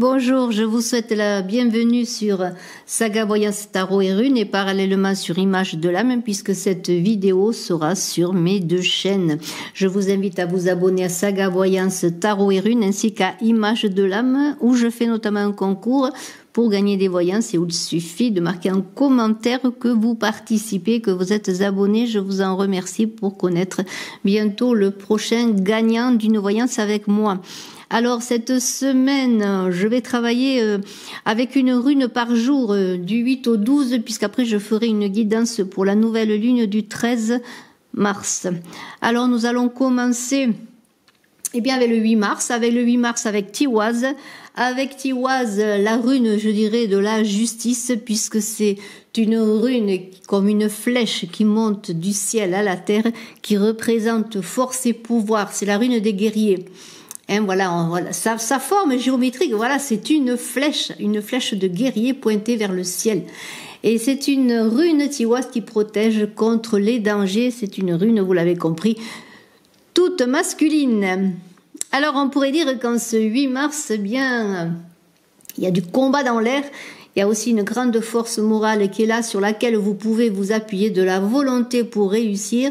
Bonjour, je vous souhaite la bienvenue sur Saga Voyance Tarot et Runes et parallèlement sur Image de l'âme puisque cette vidéo sera sur mes deux chaînes. Je vous invite à vous abonner à Saga Voyance Tarot et Runes ainsi qu'à Image de l'âme où je fais notamment un concours pour gagner des voyances et où il suffit de marquer en commentaire que vous participez, que vous êtes abonné. Je vous en remercie pour connaître bientôt le prochain gagnant d'une voyance avec moi. Alors cette semaine, je vais travailler avec une rune par jour du 8 au 12 puisqu'après je ferai une guidance pour la nouvelle lune du 13 mars. Alors nous allons commencer avec le 8 mars, avec Tiwaz. Avec Tiwaz, la rune, je dirais, de la justice puisque c'est une rune comme une flèche qui monte du ciel à la terre qui représente force et pouvoir. C'est la rune des guerriers. Voilà, sa forme géométrique, voilà, c'est une flèche de guerrier pointée vers le ciel. Et c'est une rune Tiwaz qui protège contre les dangers. C'est une rune, vous l'avez compris, toute masculine. Alors on pourrait dire qu'en ce 8 mars, il y a du combat dans l'air. Il y a aussi une grande force morale qui est là, sur laquelle vous pouvez vous appuyer, de la volonté pour réussir.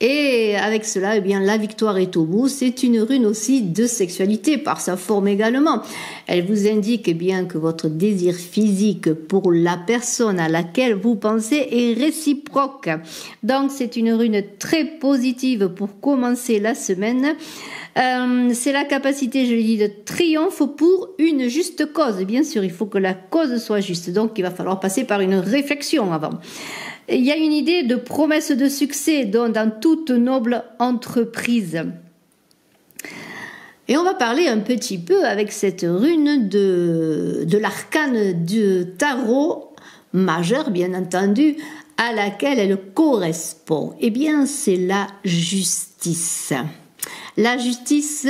Et avec cela, la victoire est au bout. C'est une rune aussi de sexualité, par sa forme également. Elle vous indique que votre désir physique pour la personne à laquelle vous pensez est réciproque. Donc c'est une rune très positive pour commencer la semaine. C'est la capacité, je l'ai dit, de triomphe pour une juste cause. Bien sûr, il faut que la cause soit juste. Donc il va falloir passer par une réflexion avant. Il y a une idée de promesse de succès dans toute noble entreprise. Et on va parler un petit peu avec cette rune de l'arcane du tarot majeur, bien entendu, à laquelle elle correspond. C'est la justice. La justice,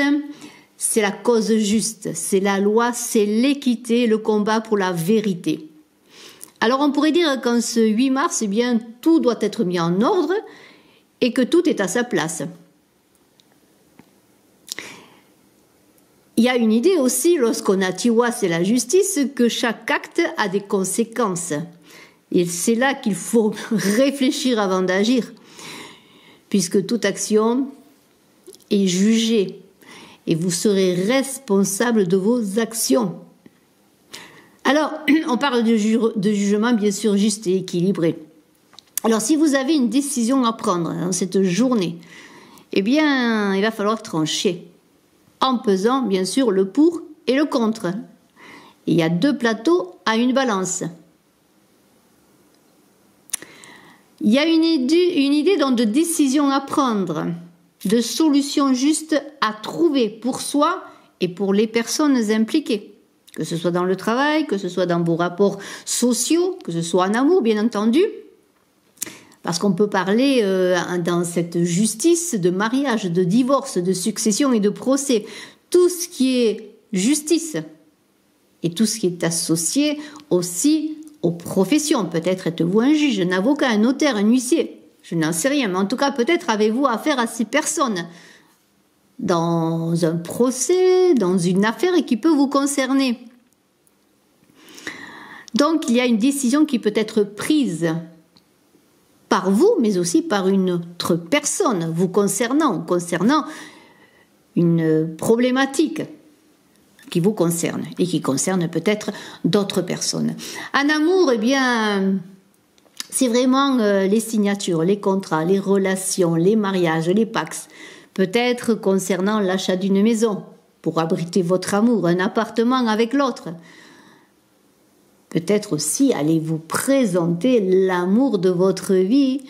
c'est la cause juste, c'est la loi, c'est l'équité, le combat pour la vérité. Alors on pourrait dire qu'en ce 8 mars, tout doit être mis en ordre et que tout est à sa place. Il y a une idée aussi, lorsqu'on a Tiwaz et la justice, que chaque acte a des conséquences. Et c'est là qu'il faut réfléchir avant d'agir, puisque toute action est jugée et vous serez responsable de vos actions. Alors, on parle de jugement bien sûr juste et équilibré. Alors, si vous avez une décision à prendre dans cette journée, il va falloir trancher en pesant bien sûr le pour et le contre. Il y a deux plateaux à une balance. Il y a une idée donc de décision à prendre, de solution juste à trouver pour soi et pour les personnes impliquées. Que ce soit dans le travail, que ce soit dans vos rapports sociaux, que ce soit en amour, bien entendu. Parce qu'on peut parler dans cette justice de mariage, de divorce, de succession et de procès. Tout ce qui est justice et tout ce qui est associé aussi aux professions. Peut-être êtes-vous un juge, un avocat, un notaire, un huissier. Je n'en sais rien, mais en tout cas, peut-être avez-vous affaire à ces personnes dans un procès, dans une affaire qui peut vous concerner. Donc, il y a une décision qui peut être prise par vous, mais aussi par une autre personne vous concernant une problématique qui vous concerne et qui concerne peut-être d'autres personnes. En amour, c'est vraiment les signatures, les contrats, les relations, les mariages, les pax. Peut-être concernant l'achat d'une maison pour abriter votre amour, un appartement avec l'autre. Peut-être aussi allez-vous présenter l'amour de votre vie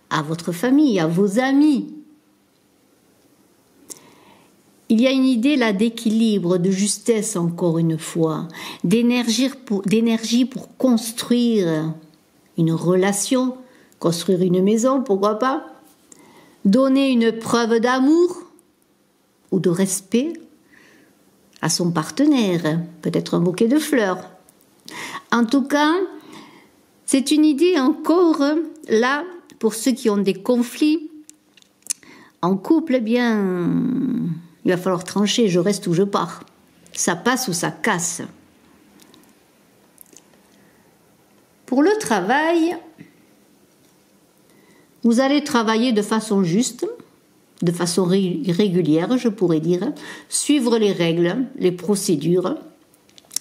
à votre famille, à vos amis. Il y a une idée là d'équilibre, de justesse encore une fois, d'énergie pour construire une relation, construire une maison, pourquoi pas, donner une preuve d'amour ou de respect à son partenaire, peut-être un bouquet de fleurs. En tout cas, c'est une idée encore là pour ceux qui ont des conflits en couple. Il va falloir trancher, je reste ou je pars. Ça passe ou ça casse. Pour le travail, vous allez travailler de façon juste, de façon régulière, je pourrais dire, suivre les règles, les procédures.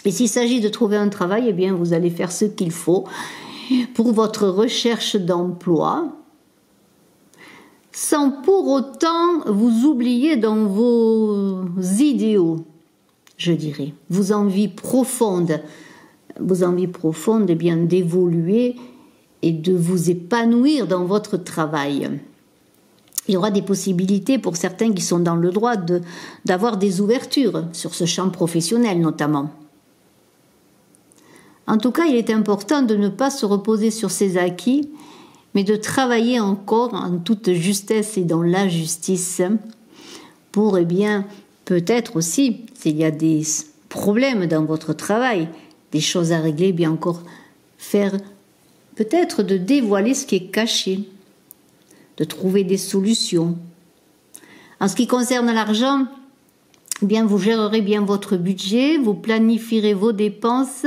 Et s'il s'agit de trouver un travail, eh bien, vous allez faire ce qu'il faut pour votre recherche d'emploi, sans pour autant vous oublier dans vos idéaux, je dirais, vos envies profondes, eh bien, d'évoluer et de vous épanouir dans votre travail. Il y aura des possibilités pour certains qui sont dans le droit d'avoir des ouvertures sur ce champ professionnel notamment. En tout cas, il est important de ne pas se reposer sur ses acquis, mais de travailler encore en toute justesse et dans la justice pour, eh bien, peut-être aussi, s'il y a des problèmes dans votre travail, des choses à régler, bien encore faire peut-être de dévoiler ce qui est caché, de trouver des solutions. En ce qui concerne l'argent, eh bien, vous gérerez bien votre budget, vous planifierez vos dépenses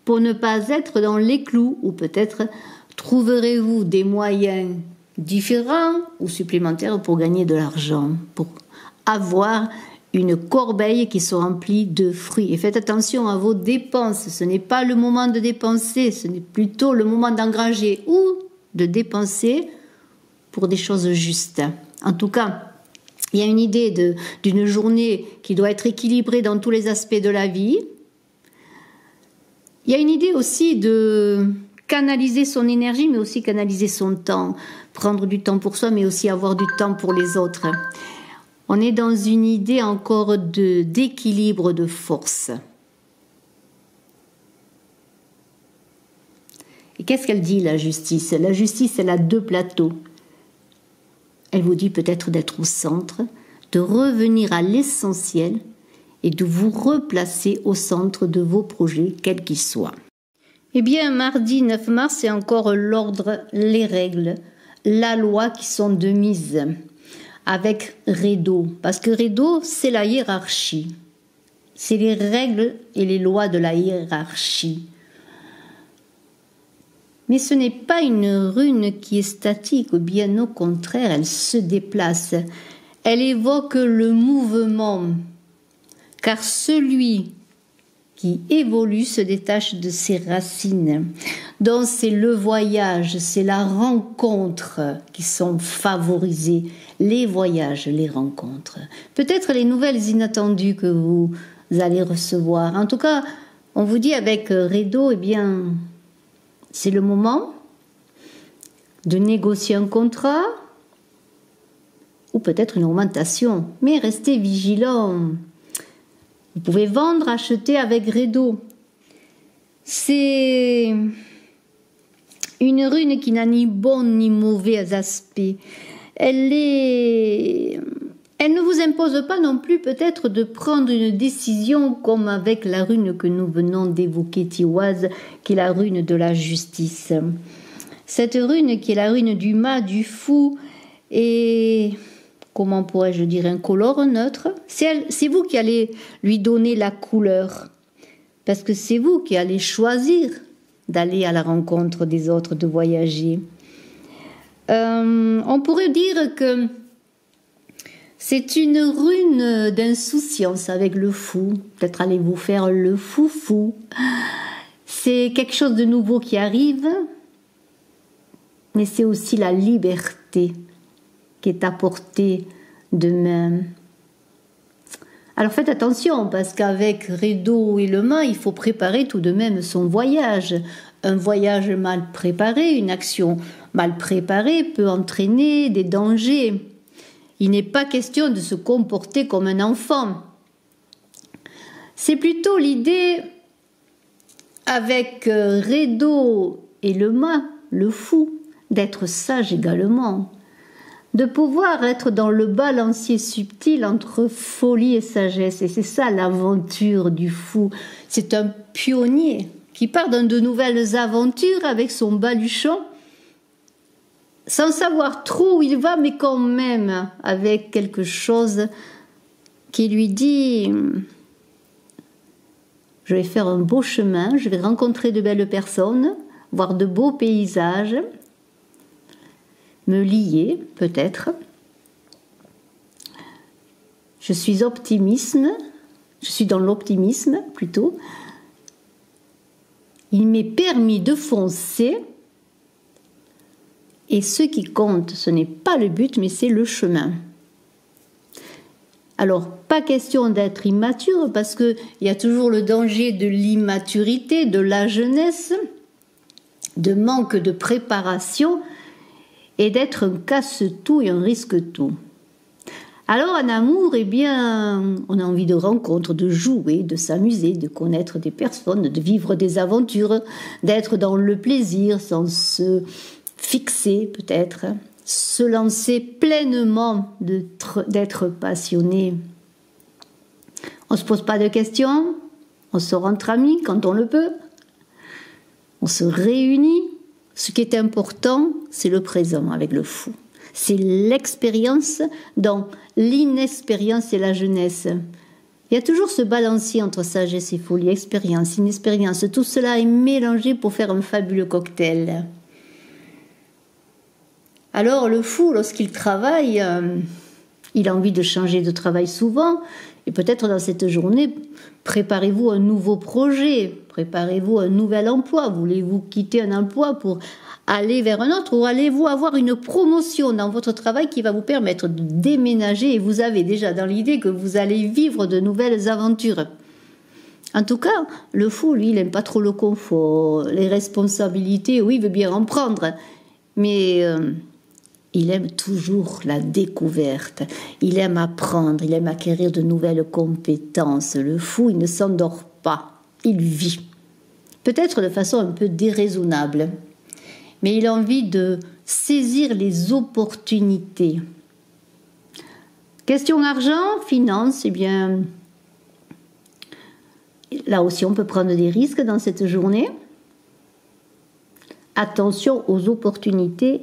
pour ne pas être dans les clous, ou peut-être trouverez-vous des moyens différents ou supplémentaires pour gagner de l'argent, pour avoir une corbeille qui soit remplie de fruits. Et faites attention à vos dépenses, ce n'est pas le moment de dépenser, ce n'est plutôt le moment d'engranger ou de dépenser pour des choses justes. En tout cas, il y a une idée d'une journée qui doit être équilibrée dans tous les aspects de la vie. Il y a une idée aussi de canaliser son énergie, mais aussi canaliser son temps, prendre du temps pour soi, mais aussi avoir du temps pour les autres. On est dans une idée encore d'équilibre de force. Et qu'est-ce qu'elle dit, la justice? La justice, elle a deux plateaux. Elle vous dit peut-être d'être au centre, de revenir à l'essentiel et de vous replacer au centre de vos projets, quels qu'ils soient. Eh bien, mardi 9 mars, c'est encore l'ordre, les règles, la loi qui sont de mise avec Rédo. Parce que Rédo, c'est la hiérarchie. C'est les règles et les lois de la hiérarchie. Mais ce n'est pas une rune qui est statique, ou bien au contraire, elle se déplace. Elle évoque le mouvement, car celui qui évolue se détache de ses racines. Donc c'est le voyage, c'est la rencontre qui sont favorisées, les voyages, les rencontres. Peut-être les nouvelles inattendues que vous allez recevoir. En tout cas, on vous dit avec Rédo, eh bien, c'est le moment de négocier un contrat ou peut-être une augmentation. Mais restez vigilants. Vous pouvez vendre, acheter avec Rédo. C'est une rune qui n'a ni bon ni mauvais aspect. Elle ne vous impose pas non plus peut-être de prendre une décision comme avec la rune que nous venons d'évoquer, Tiwaz, qui est la rune de la justice. Cette rune qui est la rune du mât, du fou, et comment pourrais-je dire, incolore, neutre. C'est vous qui allez lui donner la couleur, parce que c'est vous qui allez choisir d'aller à la rencontre des autres, de voyager. On pourrait dire que c'est une rune d'insouciance avec le fou. Peut-être allez-vous faire le foufou. C'est quelque chose de nouveau qui arrive, mais c'est aussi la liberté qui est apportée de même. Alors faites attention, parce qu'avec Rédo et le mât, il faut préparer tout de même son voyage. Un voyage mal préparé, une action mal préparée peut entraîner des dangers. Il n'est pas question de se comporter comme un enfant. C'est plutôt l'idée, avec Rédo et le mât, le fou, d'être sage également, de pouvoir être dans le balancier subtil entre folie et sagesse. Et c'est ça l'aventure du fou. C'est un pionnier qui part dans de nouvelles aventures avec son baluchon, sans savoir trop où il va, mais quand même avec quelque chose qui lui dit « Je vais faire un beau chemin, je vais rencontrer de belles personnes, voir de beaux paysages, me lier peut-être. Je suis dans l'optimisme plutôt. Il m'est permis de foncer et ce qui compte, ce n'est pas le but, mais c'est le chemin. Alors, pas question d'être immature parce qu'il y a toujours le danger de l'immaturité, de la jeunesse, de manque de préparation et d'être un casse-tout et un risque-tout. Alors en amour, eh bien, on a envie de rencontres, de jouer, de s'amuser, de connaître des personnes, de vivre des aventures, d'être dans le plaisir sans se fixer peut-être, se lancer pleinement, d'être passionné. On ne se pose pas de questions, on sort entre amis quand on le peut, on se réunit. Ce qui est important, c'est le présent avec le fou. C'est l'expérience dans l'inexpérience et la jeunesse. Il y a toujours ce balancier entre sagesse et folie, expérience, inexpérience. Tout cela est mélangé pour faire un fabuleux cocktail. Alors le fou, lorsqu'il travaille, il a envie de changer de travail souvent. Et peut-être dans cette journée, préparez-vous un nouveau projet, préparez-vous un nouvel emploi. Voulez-vous quitter un emploi pour aller vers un autre ou allez-vous avoir une promotion dans votre travail qui va vous permettre de déménager et vous avez déjà dans l'idée que vous allez vivre de nouvelles aventures. En tout cas, le fou, lui, il n'aime pas trop le confort, les responsabilités, oui, il veut bien en prendre, mais il aime toujours la découverte, il aime apprendre, il aime acquérir de nouvelles compétences. Le fou, il ne s'endort pas, il vit. Peut-être de façon un peu déraisonnable, mais il a envie de saisir les opportunités. Question argent, finance, eh bien, là aussi on peut prendre des risques dans cette journée. Attention aux opportunités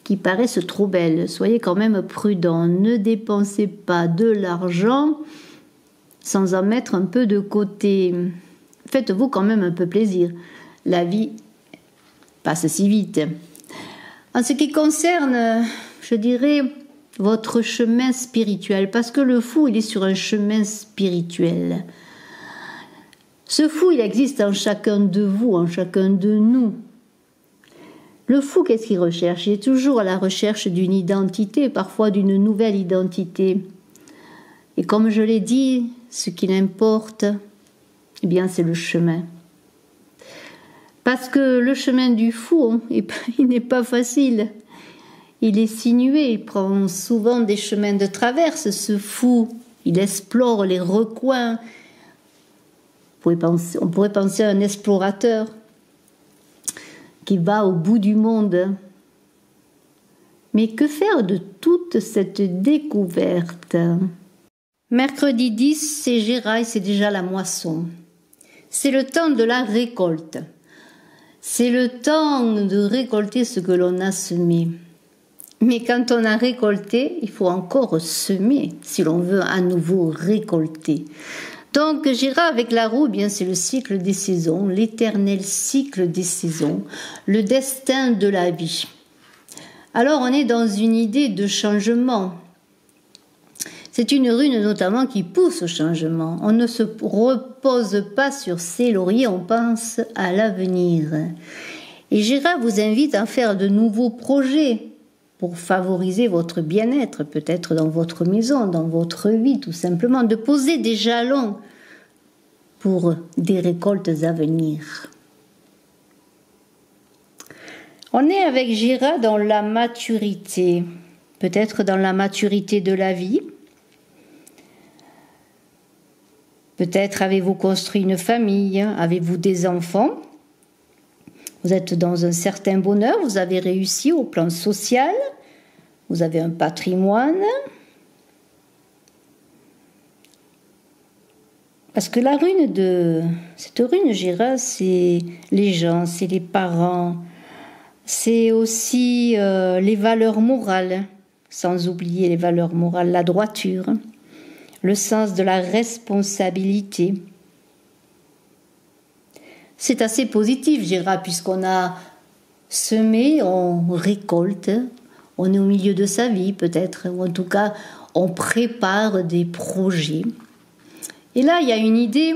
qui paraissent trop belles. Soyez quand même prudents. Ne dépensez pas de l'argent sans en mettre un peu de côté. Faites-vous quand même un peu plaisir. La vie passe si vite. En ce qui concerne, je dirais, votre chemin spirituel, parce que le fou, il est sur un chemin spirituel. Ce fou, il existe en chacun de vous, en chacun de nous. Le fou, qu'est-ce qu'il recherche? Il est toujours à la recherche d'une identité, parfois d'une nouvelle identité. Et comme je l'ai dit, ce qui l'importe, eh bien, c'est le chemin. Parce que le chemin du fou, il n'est pas facile. Il est sinué, il prend souvent des chemins de traverse. Ce fou, il explore les recoins. On pourrait penser à un explorateur qui va au bout du monde. Mais que faire de toute cette découverte? Mercredi 10, c'est Gérail, c'est déjà la moisson. C'est le temps de la récolte. C'est le temps de récolter ce que l'on a semé. Mais quand on a récolté, il faut encore semer si l'on veut à nouveau récolter. Donc Gérard avec la roue, eh bien c'est le cycle des saisons, l'éternel cycle des saisons, le destin de la vie. Alors on est dans une idée de changement. C'est une rune notamment qui pousse au changement. On ne se repose pas sur ses lauriers, on pense à l'avenir. Et Gérard vous invite à faire de nouveaux projets pour favoriser votre bien-être, peut-être dans votre maison, dans votre vie, tout simplement, de poser des jalons pour des récoltes à venir. On est avec Gérard dans la maturité, peut-être dans la maturité de la vie. Peut-être avez-vous construit une famille, avez-vous des enfants. Vous êtes dans un certain bonheur, vous avez réussi au plan social, vous avez un patrimoine. Parce que cette rune Gérard, c'est les gens, c'est les parents, c'est aussi les valeurs morales, sans oublier les valeurs morales, la droiture, le sens de la responsabilité. C'est assez positif, Gérard, puisqu'on a semé, on récolte, on est au milieu de sa vie peut-être, ou en tout cas, on prépare des projets. Et là, il y a une idée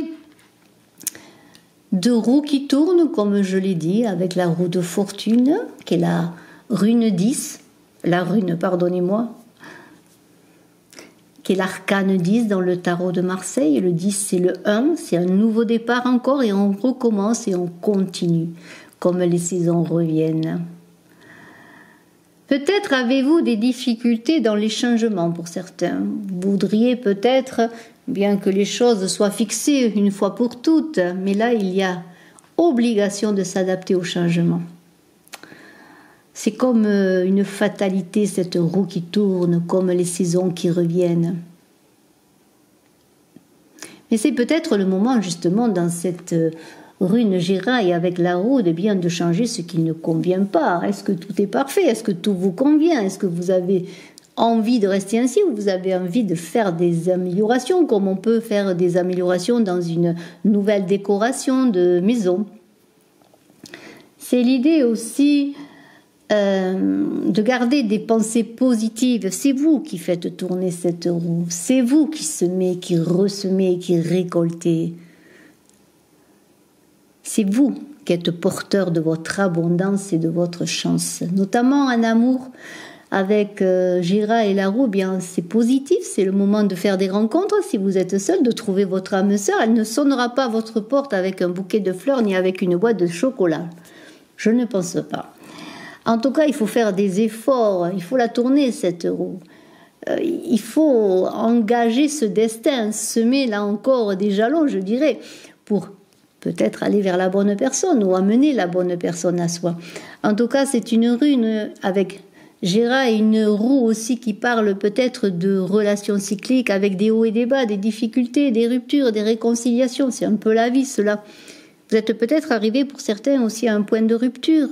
de roue qui tourne, comme je l'ai dit, avec la roue de fortune, qui est la rune 10, pardonnez-moi, qui est l'arcane 10 dans le tarot de Marseille. Le 10, c'est le 1, c'est un nouveau départ encore, et on recommence et on continue, comme les saisons reviennent. Peut-être avez-vous des difficultés dans les changements pour certains. Vous voudriez peut-être bien que les choses soient fixées une fois pour toutes, mais là, il y a obligation de s'adapter au changement. C'est comme une fatalité, cette roue qui tourne, comme les saisons qui reviennent. Mais c'est peut-être le moment, justement, dans cette rune Gérard et avec la roue, de bien de changer ce qui ne convient pas. Est-ce que tout est parfait? Est-ce que tout vous convient? Est-ce que vous avez envie de rester ainsi ou vous avez envie de faire des améliorations, comme on peut faire des améliorations dans une nouvelle décoration de maison? C'est l'idée aussi de garder des pensées positives. C'est vous qui faites tourner cette roue. C'est vous qui semez, qui ressemez, qui récoltez. C'est vous qui êtes porteur de votre abondance et de votre chance. Notamment en amour, avec Gérard et la roue, bien c'est positif, c'est le moment de faire des rencontres. Si vous êtes seul, de trouver votre âme sœur. Elle ne sonnera pas à votre porte avec un bouquet de fleurs ni avec une boîte de chocolat. Je ne pense pas. En tout cas, il faut faire des efforts, il faut la tourner cette roue. Il faut engager ce destin, semer là encore des jalons, je dirais, pour peut-être aller vers la bonne personne ou amener la bonne personne à soi. En tout cas, c'est une rune avec Gérard et une roue aussi qui parle peut-être de relations cycliques avec des hauts et des bas, des difficultés, des ruptures, des réconciliations. C'est un peu la vie, cela. Vous êtes peut-être arrivé pour certains aussi à un point de rupture.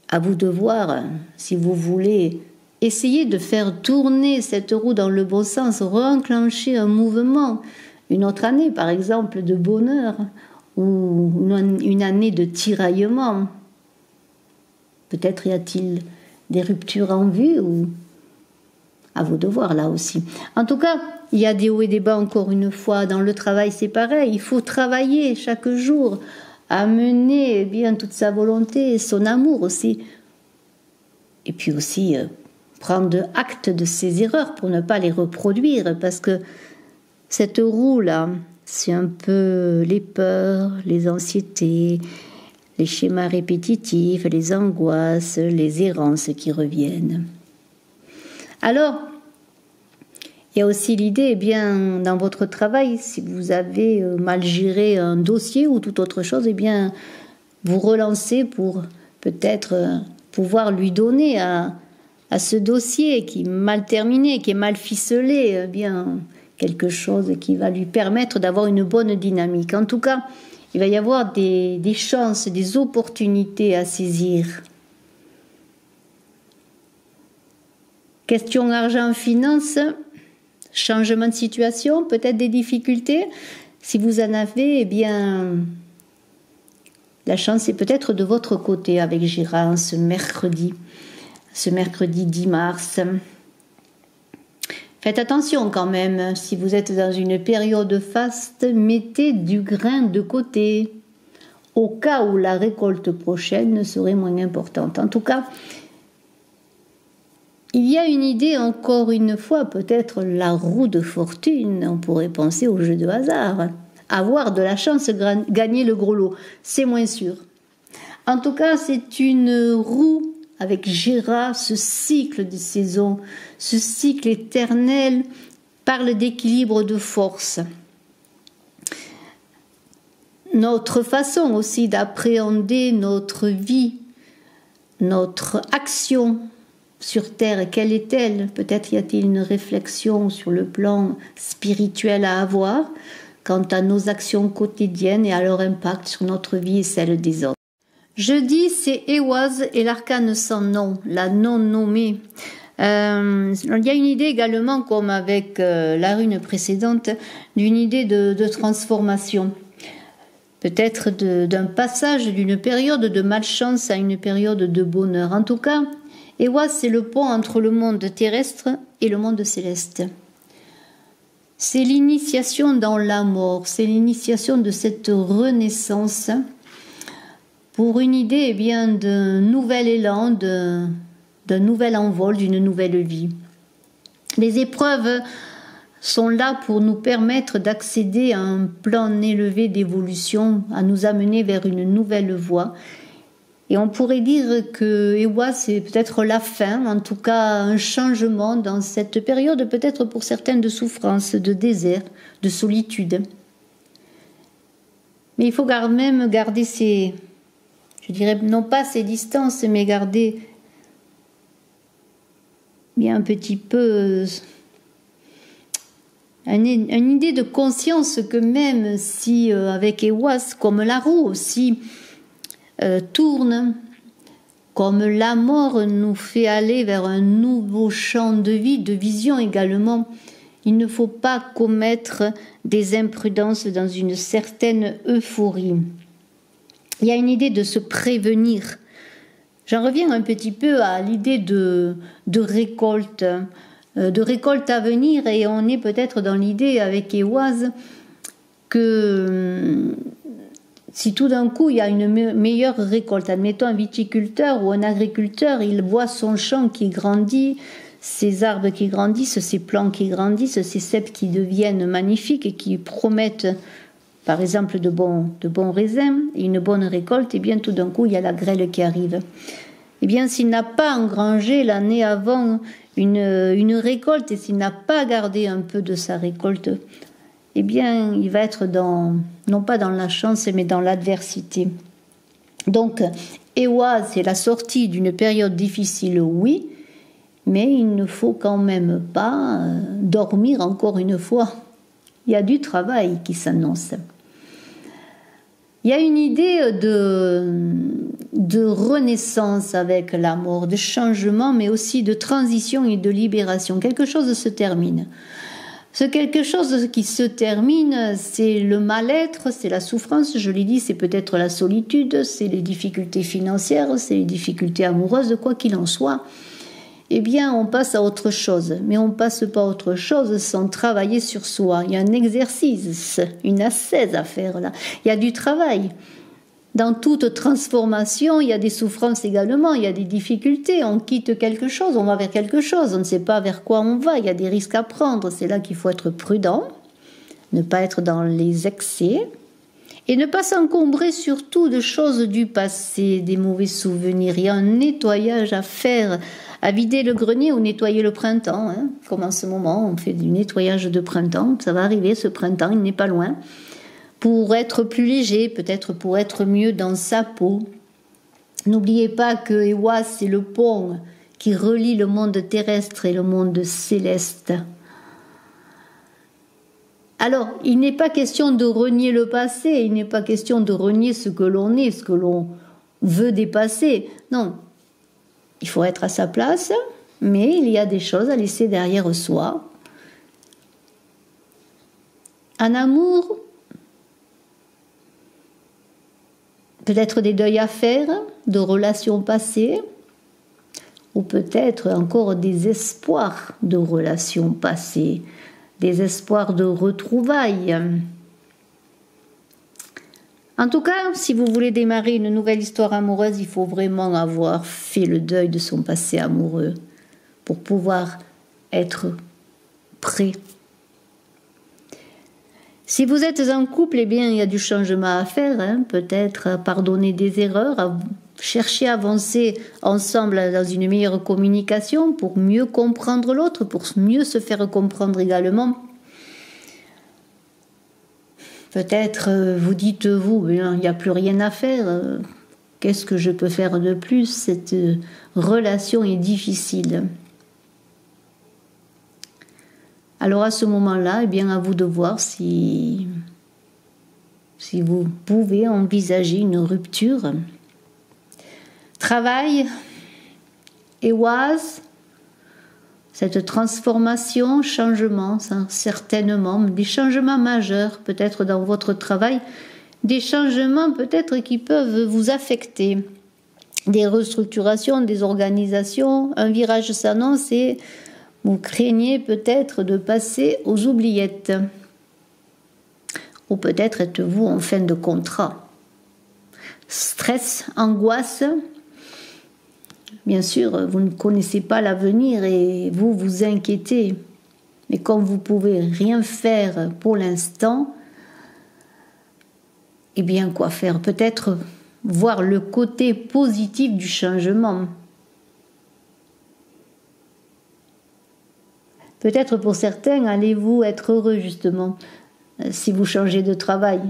À vous de voir si vous voulez essayer de faire tourner cette roue dans le bon sens, re-enclencher un mouvement, une autre année par exemple de bonheur ou une année de tiraillement. Peut-être y a-t-il des ruptures en vue ou à vous de voir là aussi. En tout cas, il y a des hauts et des bas encore une fois. Dans le travail, c'est pareil. Il faut travailler chaque jour, amener bien toute sa volonté, son amour aussi. Et puis aussi prendre acte de ses erreurs pour ne pas les reproduire. Parce que cette roue-là, c'est un peu les peurs, les anxiétés, les schémas répétitifs, les angoisses, les errances qui reviennent. Alors, il y a aussi l'idée, eh bien, dans votre travail, si vous avez mal géré un dossier ou toute autre chose, eh bien, vous relancez pour peut-être pouvoir lui donner à ce dossier qui est mal terminé, qui est mal ficelé, eh bien, quelque chose qui va lui permettre d'avoir une bonne dynamique. En tout cas, il va y avoir des chances, des opportunités à saisir. Question argent, finance, changement de situation, peut-être des difficultés. Si vous en avez, eh bien, la chance est peut-être de votre côté avec Gérard ce mercredi 10 mars. Faites attention quand même, si vous êtes dans une période faste, mettez du grain de côté, au cas où la récolte prochaine serait moins importante. En tout cas, il y a une idée, encore une fois, peut-être la roue de fortune, on pourrait penser au jeu de hasard. Avoir de la chance, gagner le gros lot, c'est moins sûr. En tout cas, c'est une roue avec Gérard, ce cycle de saison, ce cycle éternel parle d'équilibre de force. Notre façon aussi d'appréhender notre vie, notre action sur Terre, quelle est-elle? Peut-être y a-t-il une réflexion sur le plan spirituel à avoir quant à nos actions quotidiennes et à leur impact sur notre vie et celle des autres. Jeudi, c'est Ehwaz et l'arcane sans nom, la non-nommée. Il y a une idée également, comme avec la rune précédente, d'une idée de transformation. peut-être d'un passage d'une période de malchance à une période de bonheur. En tout cas, Ehwaz, c'est le pont entre le monde terrestre et le monde céleste. C'est l'initiation dans la mort, c'est l'initiation de cette renaissance pour une idée d'un nouvel élan, d'un nouvel envol, d'une nouvelle vie. Les épreuves sont là pour nous permettre d'accéder à un plan élevé d'évolution, à nous amener vers une nouvelle voie. Et on pourrait dire que Ehwaz, c'est peut-être la fin, en tout cas un changement dans cette période, peut-être pour certaines de souffrance, de désert, de solitude. Mais il faut quand même garder je dirais non pas ces distances, mais garder bien un petit peu une idée de conscience que même si avec Ehwaz, comme la roue aussi, tourne, comme la mort nous fait aller vers un nouveau champ de vie, de vision également, il ne faut pas commettre des imprudences dans une certaine euphorie. Il y a une idée de se prévenir. J'en reviens un petit peu à l'idée de récolte à venir, et on est peut-être dans l'idée avec Ehwaz que si tout d'un coup il y a une meilleure récolte, admettons un viticulteur ou un agriculteur, il voit son champ qui grandit, ses arbres qui grandissent, ses plants qui grandissent, ses cèpes qui deviennent magnifiques et qui promettent par exemple de bons raisins et une bonne récolte, et bien tout d'un coup il y a la grêle qui arrive. Et bien s'il n'a pas engrangé l'année avant une récolte et s'il n'a pas gardé un peu de sa récolte, eh bien, il va être non pas dans la chance, mais dans l'adversité. Donc, Ehwaz, c'est la sortie d'une période difficile, oui, mais il ne faut quand même pas dormir encore une fois. Il y a du travail qui s'annonce. Il y a une idée de renaissance avec la mort, de changement, mais aussi de transition et de libération. Quelque chose se termine. Ce quelque chose qui se termine, c'est le mal-être, c'est la souffrance, je l'ai dit, c'est peut-être la solitude, c'est les difficultés financières, c'est les difficultés amoureuses, quoi qu'il en soit. Eh bien, on passe à autre chose. Mais on ne passe pas à autre chose sans travailler sur soi. Il y a un exercice, une ascèse à faire là. Il y a du travail. Dans toute transformation, il y a des souffrances également, il y a des difficultés. On quitte quelque chose, on va vers quelque chose. On ne sait pas vers quoi on va, il y a des risques à prendre. C'est là qu'il faut être prudent, ne pas être dans les excès et ne pas s'encombrer surtout de choses du passé, des mauvais souvenirs. Il y a un nettoyage à faire, à vider le grenier ou nettoyer le printemps. Comme en ce moment, on fait du nettoyage de printemps. Ça va arriver, ce printemps, il n'est pas loin. Pour être plus léger, peut-être pour être mieux dans sa peau. N'oubliez pas que Ehwaz, c'est le pont qui relie le monde terrestre et le monde céleste. Alors, il n'est pas question de renier le passé, il n'est pas question de renier ce que l'on est, ce que l'on veut dépasser. Non, il faut être à sa place, mais il y a des choses à laisser derrière soi. En amour, peut-être des deuils à faire, de relations passées, ou peut-être encore des espoirs de relations passées, des espoirs de retrouvailles. En tout cas, si vous voulez démarrer une nouvelle histoire amoureuse, il faut vraiment avoir fait le deuil de son passé amoureux pour pouvoir être prêt. Si vous êtes en couple, eh bien, il y a du changement à faire, peut-être à pardonner des erreurs, à chercher à avancer ensemble dans une meilleure communication pour mieux comprendre l'autre, pour mieux se faire comprendre également. Peut-être vous dites-vous, il n'y a plus rien à faire, qu'est-ce que je peux faire de plus? Cette relation est difficile. Alors à ce moment-là, eh bien, à vous de voir si vous pouvez envisager une rupture. Travail, Ehwaz, cette transformation, changement, certainement, des changements majeurs peut-être dans votre travail, des changements peut-être qui peuvent vous affecter. Des restructurations, des organisations, un virage s'annonce et vous craignez peut-être de passer aux oubliettes. Ou peut-être êtes-vous en fin de contrat. Stress, angoisse. Bien sûr, vous ne connaissez pas l'avenir et vous vous inquiétez. Mais comme vous ne pouvez rien faire pour l'instant, eh bien, quoi faire? Peut-être voir le côté positif du changement. Peut-être pour certains, allez-vous être heureux justement si vous changez de travail,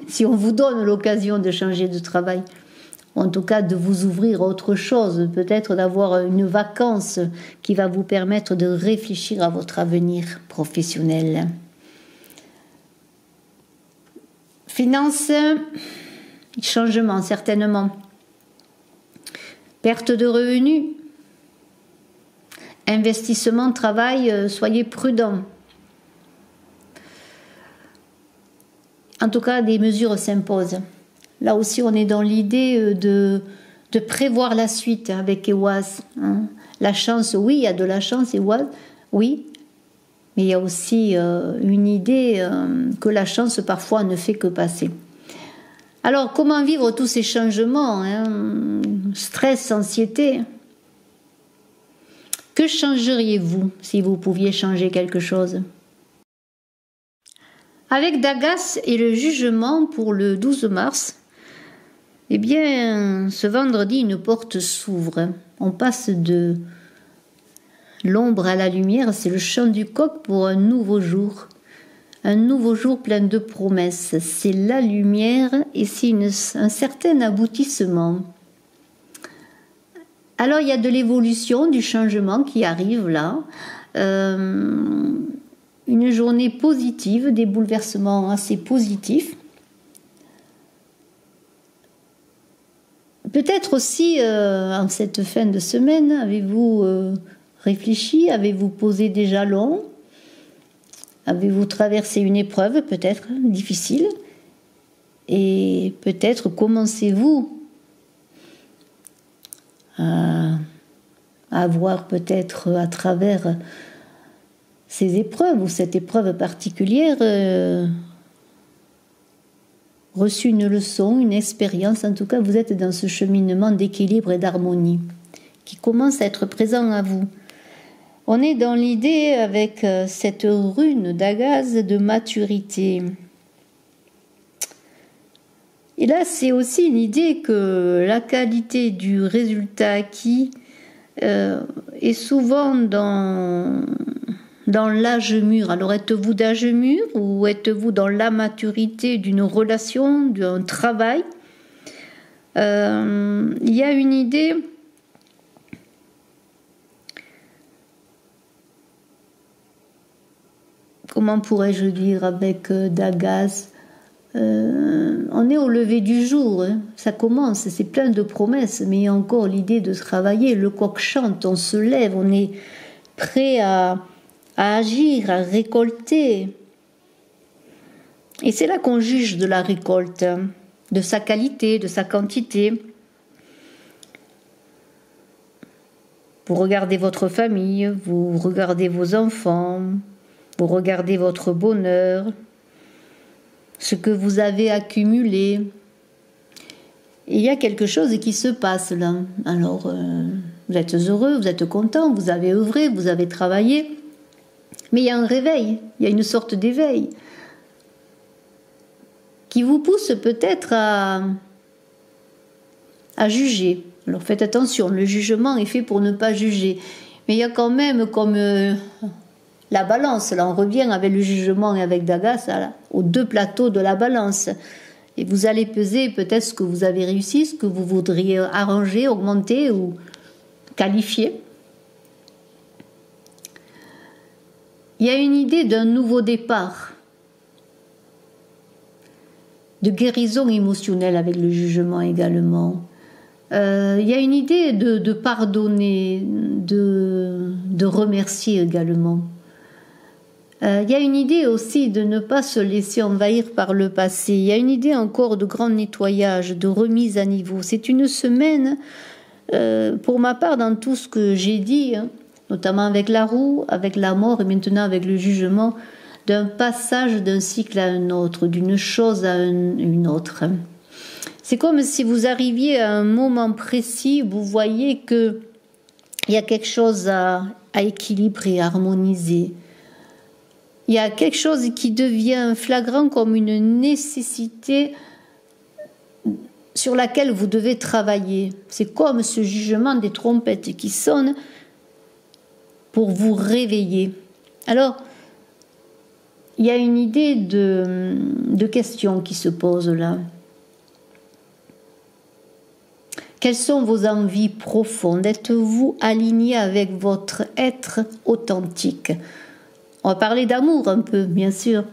si on vous donne l'occasion de changer de travail, ou en tout cas de vous ouvrir à autre chose, peut-être d'avoir une vacance qui va vous permettre de réfléchir à votre avenir professionnel. Finances, changement certainement. Perte de revenus. Investissement, travail, soyez prudents. En tout cas, des mesures s'imposent. Là aussi, on est dans l'idée de prévoir la suite avec Ehwaz. Hein. La chance, oui, il y a de la chance, Ehwaz, oui. Mais il y a aussi une idée que la chance, parfois, ne fait que passer. Alors, comment vivre tous ces changements, hein? Stress, anxiété. Que changeriez-vous si vous pouviez changer quelque chose? Avec Dagas et le jugement pour le 12 mars, eh bien, ce vendredi, une porte s'ouvre. On passe de l'ombre à la lumière, c'est le chant du coq pour un nouveau jour. Un nouveau jour plein de promesses. C'est la lumière et c'est un certain aboutissement. Alors, il y a de l'évolution, du changement qui arrive là. Une journée positive, des bouleversements assez positifs. Peut-être aussi, en cette fin de semaine, avez-vous réfléchi, avez-vous posé des jalons? Avez-vous traversé une épreuve, peut-être difficile? Et peut-être commencez-vous à voir peut-être à travers ces épreuves ou cette épreuve particulière reçu une leçon, une expérience. En tout cas, vous êtes dans ce cheminement d'équilibre et d'harmonie qui commence à être présent à vous. On est dans l'idée avec cette rune d'Agaz de maturité. Et là, c'est aussi une idée que la qualité du résultat acquis est souvent dans l'âge mûr. Alors, êtes-vous d'âge mûr ou êtes-vous dans la maturité d'une relation, d'un travail? Il y a une idée comment pourrais-je dire avec Dagas, on est au lever du jour, hein. Ça commence, c'est plein de promesses, mais il y a encore l'idée de travailler, le coq chante, on se lève, on est prêt à agir, à récolter. Et c'est là qu'on juge de la récolte, hein, de sa qualité, de sa quantité. Vous regardez votre famille, vous regardez vos enfants, vous regardez votre bonheur, ce que vous avez accumulé. Et il y a quelque chose qui se passe là. Alors, vous êtes heureux, vous êtes content, vous avez œuvré, vous avez travaillé. Mais il y a un réveil, il y a une sorte d'éveil qui vous pousse peut-être à juger. Alors faites attention, le jugement est fait pour ne pas juger. Mais il y a quand même comme la balance, là on revient avec le jugement et avec Dagas, là, aux deux plateaux de la balance. Et vous allez peser peut-être ce que vous avez réussi, ce que vous voudriez arranger, augmenter ou qualifier. Il y a une idée d'un nouveau départ, de guérison émotionnelle avec le jugement également. Il y a une idée de pardonner, de remercier également. Il y a une idée aussi de ne pas se laisser envahir par le passé. Il y a une idée encore de grand nettoyage, de remise à niveau. C'est une semaine, pour ma part, dans tout ce que j'ai dit, hein, notamment avec la roue, avec la mort et maintenant avec le jugement, d'un passage d'un cycle à un autre, d'une chose à une autre. C'est comme si vous arriviez à un moment précis, vous voyez qu'il y a quelque chose à équilibrer, à harmoniser. Il y a quelque chose qui devient flagrant comme une nécessité sur laquelle vous devez travailler. C'est comme ce jugement des trompettes qui sonnent pour vous réveiller. Alors, il y a une idée de question qui se pose là. Quelles sont vos envies profondes? Êtes-vous aligné avec votre être authentique? On va parler d'amour un peu, bien sûr.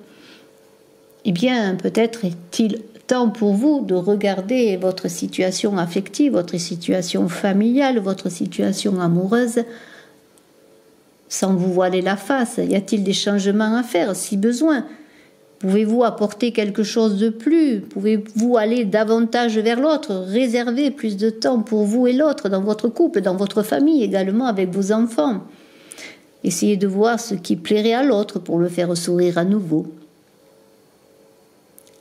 Eh bien, peut-être est-il temps pour vous de regarder votre situation affective, votre situation familiale, votre situation amoureuse, sans vous voiler la face. Y a-t-il des changements à faire, si besoin? Pouvez-vous apporter quelque chose de plus? Pouvez-vous aller davantage vers l'autre? Réserver plus de temps pour vous et l'autre, dans votre couple, dans votre famille, également avec vos enfants. Essayez de voir ce qui plairait à l'autre pour le faire sourire à nouveau.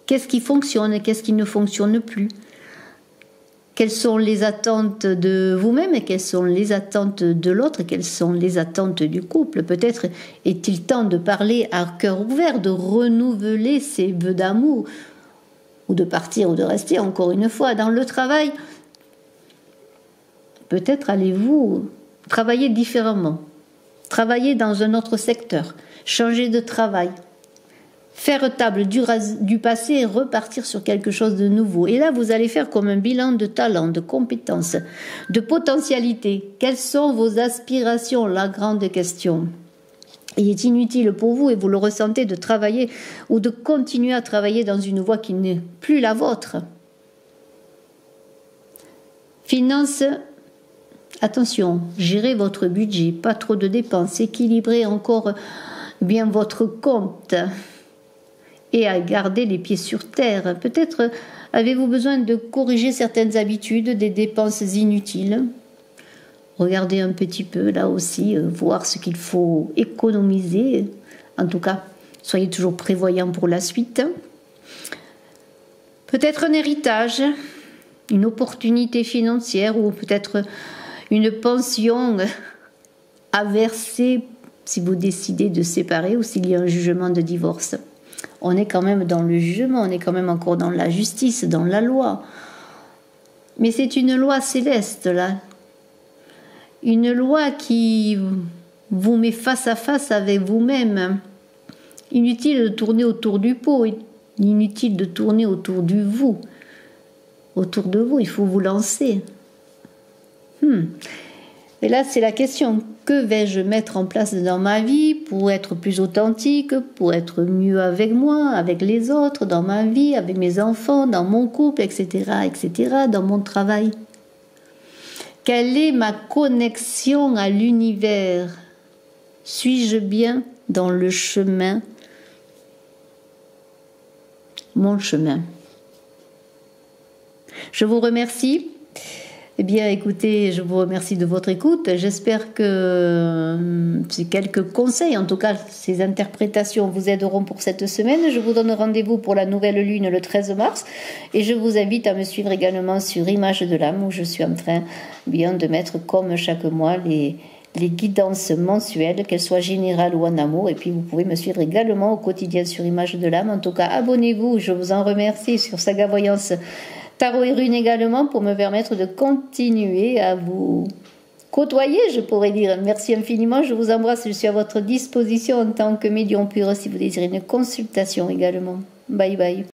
Qu'est-ce qui fonctionne et qu'est-ce qui ne fonctionne plus? Quelles sont les attentes de vous-même et quelles sont les attentes de l'autre? Quelles sont les attentes du couple? Peut-être est-il temps de parler à cœur ouvert, de renouveler ses vœux d'amour, ou de partir ou de rester encore une fois dans le travail. Peut-être allez-vous travailler différemment, travailler dans un autre secteur, changer de travail, faire table du passé et repartir sur quelque chose de nouveau. Et là, vous allez faire comme un bilan de talent, de compétences, de potentialités. Quelles sont vos aspirations? La grande question. Il est inutile pour vous, et vous le ressentez, de travailler ou de continuer à travailler dans une voie qui n'est plus la vôtre. Finances, attention, gérez votre budget, pas trop de dépenses, équilibrez encore bien votre compte et à garder les pieds sur terre. Peut-être avez-vous besoin de corriger certaines habitudes, des dépenses inutiles. Regardez un petit peu là aussi, voir ce qu'il faut économiser. En tout cas, soyez toujours prévoyants pour la suite. Peut-être un héritage, une opportunité financière ou peut-être une pension à verser si vous décidez de séparer ou s'il y a un jugement de divorce. On est quand même dans le jugement, on est quand même encore dans la justice, dans la loi. Mais c'est une loi céleste, là. Une loi qui vous met face à face avec vous-même. Inutile de tourner autour du pot, inutile de tourner autour du vous. Autour de vous, il faut vous lancer. Et là, c'est la question. Que vais-je mettre en place dans ma vie pour être plus authentique, pour être mieux avec moi, avec les autres, dans ma vie, avec mes enfants, dans mon couple, etc., dans mon travail? Quelle est ma connexion à l'univers? Suis-je bien dans le chemin? Mon chemin. Je vous remercie. Eh bien, écoutez, je vous remercie de votre écoute. J'espère que ces quelques conseils, en tout cas ces interprétations, vous aideront pour cette semaine. Je vous donne rendez-vous pour la nouvelle lune le 13 mars. Et je vous invite à me suivre également sur Image de l'âme, où je suis en train de mettre, comme chaque mois, les guidances mensuelles, qu'elles soient générales ou en amour. Et puis, vous pouvez me suivre également au quotidien sur Image de l'âme. En tout cas, abonnez-vous. Je vous en remercie sur Saga Voyance Tarot et Runes également pour me permettre de continuer à vous côtoyer, je pourrais dire. Merci infiniment, je vous embrasse, je suis à votre disposition en tant que médium pur si vous désirez une consultation également. Bye bye.